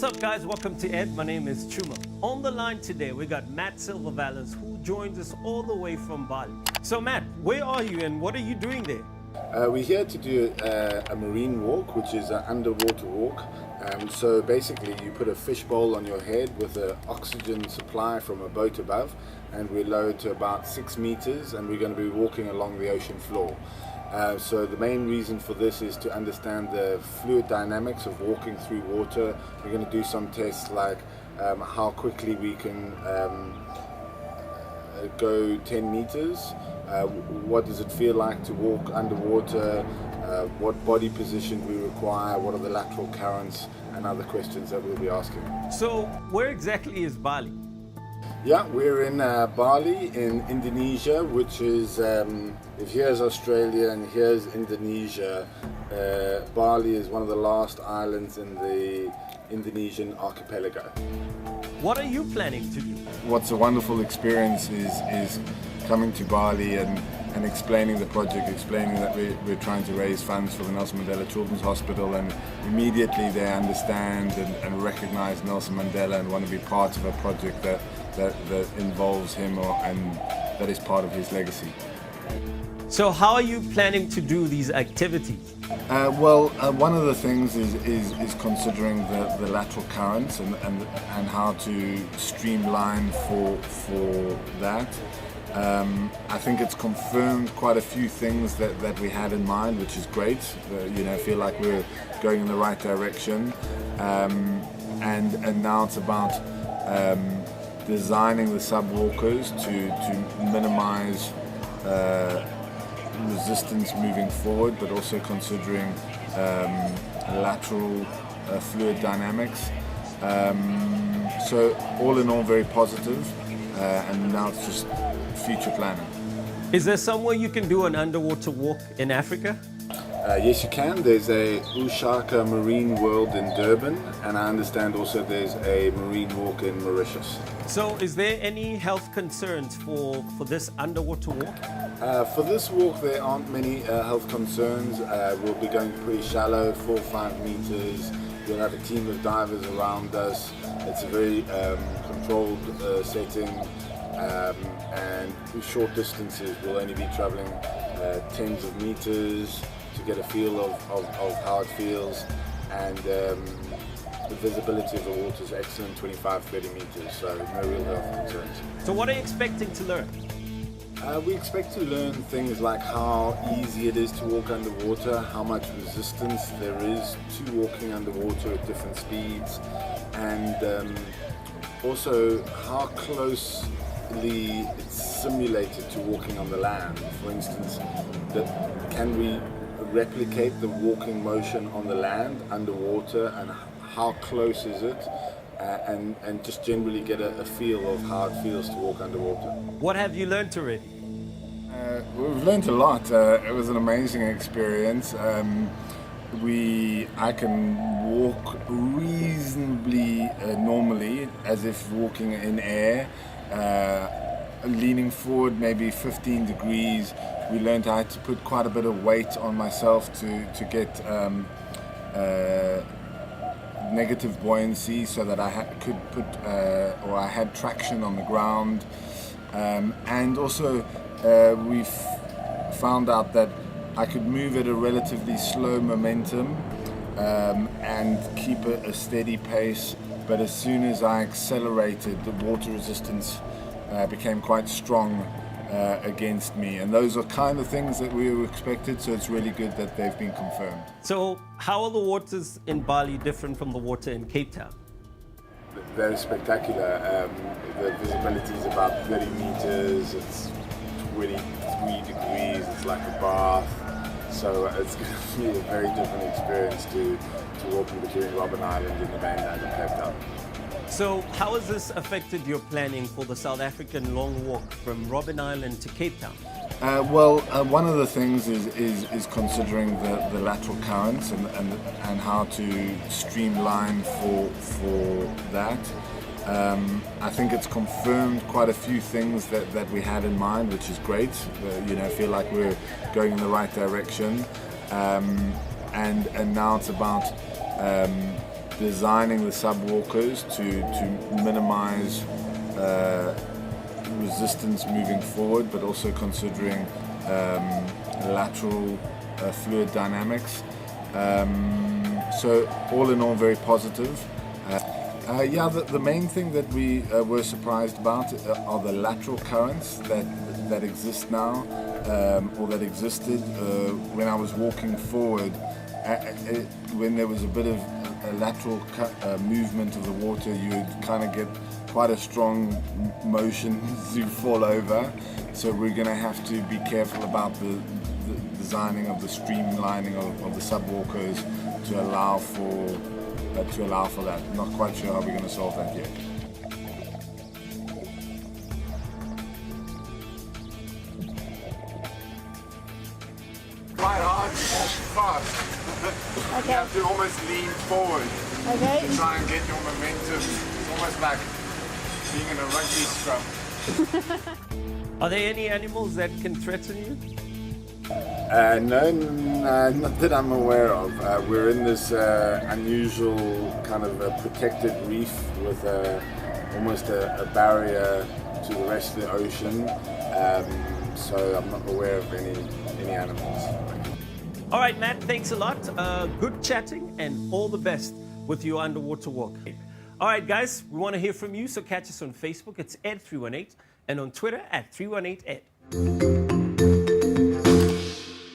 What's up, guys? Welcome to Ed. My name is Chuma. On the line today, we got Matt Silver-Vallance, who joins us all the way from Bali. So, Matt, where are you and what are you doing there? We're here to do a marine walk, which is an underwater walk. So basically you put a fishbowl on your head with an oxygen supply from a boat above, and we're lowered to about 6 meters, and we're going to be walking along the ocean floor. So the main reason for this is to understand the fluid dynamics of walking through water. We're going to do some tests like how quickly we can go 10 meters. What does it feel like to walk underwater? What body position we require? What are the lateral currents? And other questions that we'll be asking. So, where exactly is Bali? Yeah, we're in Bali in Indonesia, which is, if here's Australia and here's Indonesia, Bali is one of the last islands in the Indonesian archipelago. What are you planning to do? What's a wonderful experience is coming to Bali and explaining the project, explaining that we're trying to raise funds for the Nelson Mandela Children's Hospital, and immediately they understand and recognize Nelson Mandela and want to be part of a project that involves him and that is part of his legacy. So how are you planning to do these activities? One of the things is considering the lateral currents and how to streamline for that. I think it's confirmed quite a few things that we had in mind, which is great. Feel like we're going in the right direction, and now it's about designing the subwalkers to minimize resistance moving forward, but also considering lateral fluid dynamics. So all in all, very positive, and now it's just future planning. Is there somewhere you can do an underwater walk in Africa? Yes, you can. There's a Ushaka Marine World in Durban, and I understand also there's a marine walk in Mauritius. So is there any health concerns for this underwater walk? For this walk, there aren't many health concerns. We'll be going pretty shallow, 4 or 5 meters. We'll have a team of divers around us. It's a very controlled setting, and short distances. We'll only be traveling tens of meters to get a feel of how it feels, and the visibility of the water is excellent, 25-30 meters, so no real health concerns. So what are you expecting to learn? We expect to learn things like how easy it is to walk underwater, how much resistance there is to walking underwater at different speeds, and also how closely it's simulated to walking on the land. For instance, can we replicate the walking motion on the land underwater, and how close is it, and just generally get a feel of how it feels to walk underwater. What have you learned already? We've learned a lot. It was an amazing experience. I can walk reasonably normally, as if walking in air, leaning forward maybe 15 degrees. We learned I had to put quite a bit of weight on myself to get negative buoyancy, so that I had traction on the ground, and also we've found out that I could move at a relatively slow momentum and keep a steady pace, but as soon as I accelerated, the water resistance became quite strong against me, and those are kind of things that we were expected, so it's really good that they've been confirmed. So how are the waters in Bali different from the water in Cape Town? Very spectacular. The visibility is about 30 meters, it's 23 degrees, it's like a bath, so it's going to be a very different experience to walking between Robben Island and the mainland of Cape Town. So how has this affected your planning for the South African long walk from Robben Island to Cape Town? One of the things is considering the lateral currents and how to streamline for that. I think it's confirmed quite a few things that we had in mind, which is great. Feel like we're going in the right direction, and now it's about designing the subwalkers to minimize resistance moving forward, but also considering lateral fluid dynamics. So all in all, very positive. Yeah, the main thing that we were surprised about are the lateral currents that exist now, or that existed when I was walking forward. When there was a bit of a lateral movement of the water, you would kind of get quite a strong motion as you fall over. So we're going to have to be careful about the designing of the streamlining of the subwalkers to allow for that. Not quite sure how we're going to solve that yet. Quite hard, fast. Okay. You have to almost lean forward Okay. to try and get your momentum. It's almost like being in a rugby scrum. Are there any animals that can threaten you? No, not that I'm aware of. We're in this unusual kind of a protected reef with almost a barrier to the rest of the ocean. So I'm not aware of any animals. All right, Matt, thanks a lot. Good chatting and all the best with your underwater walk. All right, guys, we want to hear from you, so catch us on Facebook. It's @318 and on Twitter @318ed.